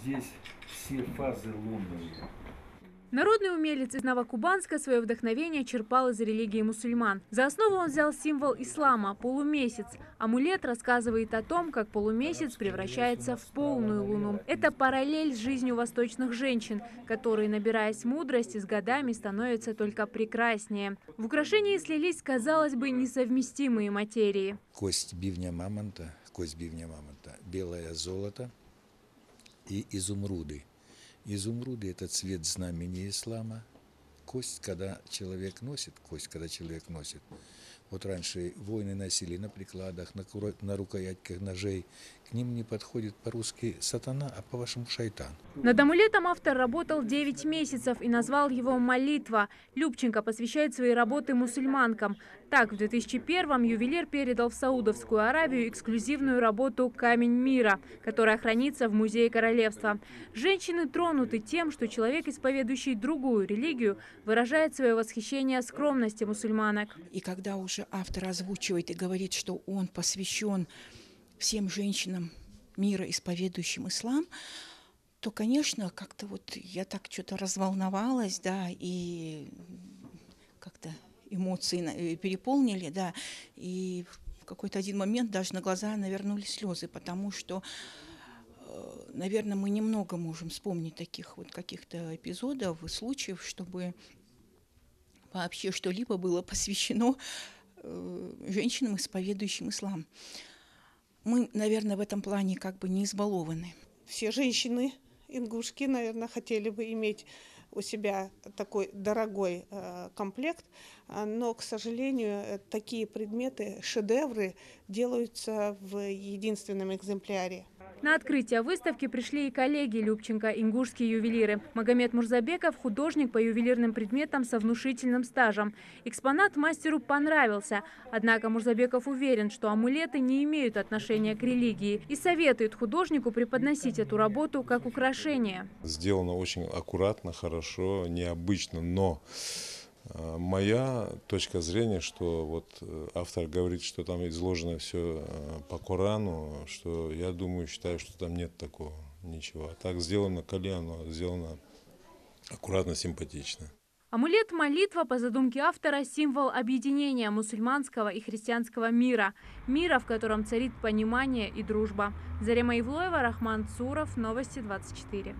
здесь все фазы лунные. Народный умелец из Новокубанска свое вдохновение черпал из религии мусульман. За основу он взял символ ислама – полумесяц. Амулет рассказывает о том, как полумесяц превращается в полную луну. Это параллель с жизнью восточных женщин, которые, набираясь мудрости, с годами становятся только прекраснее. В украшении слились, казалось бы, несовместимые материи. Кость бивня мамонта, белое золото и изумруды. Изумруды – это цвет знамени ислама. Кость, когда человек носит. Вот раньше воины носили на прикладах, на рукоятках ножей. К ним не подходит по-русски сатана, а по-вашему шайтан. Над амулетом автор работал 9 месяцев и назвал его «Молитва». Любченко посвящает свои работы мусульманкам. Так, в 2001-м ювелир передал в Саудовскую Аравию эксклюзивную работу «Камень мира», которая хранится в Музее Королевства. Женщины тронуты тем, что человек, исповедующий другую религию, выражает свое восхищение скромности мусульманок. И когда уже автор озвучивает и говорит, что он посвящен всем женщинам мира, исповедующим ислам, то, конечно, как-то вот я так что-то разволновалась, да, и как-то эмоции переполнили, да, и в какой-то один момент даже на глаза навернулись слезы, потому что, наверное, мы немного можем вспомнить таких вот каких-то эпизодов и случаев, чтобы вообще что-либо было посвящено женщинам, исповедующим ислам. Мы, наверное, в этом плане как бы не избалованы. Все женщины-ингушки, наверное, хотели бы иметь у себя такой дорогой комплект, но, к сожалению, такие предметы, шедевры, делаются в единственном экземпляре. На открытие выставки пришли и коллеги Любченко, ингушские ювелиры. Магомед Мурзабеков – художник по ювелирным предметам со внушительным стажем. Экспонат мастеру понравился. Однако Мурзабеков уверен, что амулеты не имеют отношения к религии и советует художнику преподносить эту работу как украшение. Сделано очень аккуратно, хорошо, необычно, но моя точка зрения, что вот автор говорит, что там изложено все по Корану, что я думаю, считаю, что там нет такого ничего. А так сделано кальяно, сделано аккуратно, симпатично. Амулет «Молитва» по задумке автора – символ объединения мусульманского и христианского мира. Мира, в котором царит понимание и дружба. Зарема Ивлоева, Рахман Цуров, Новости 24.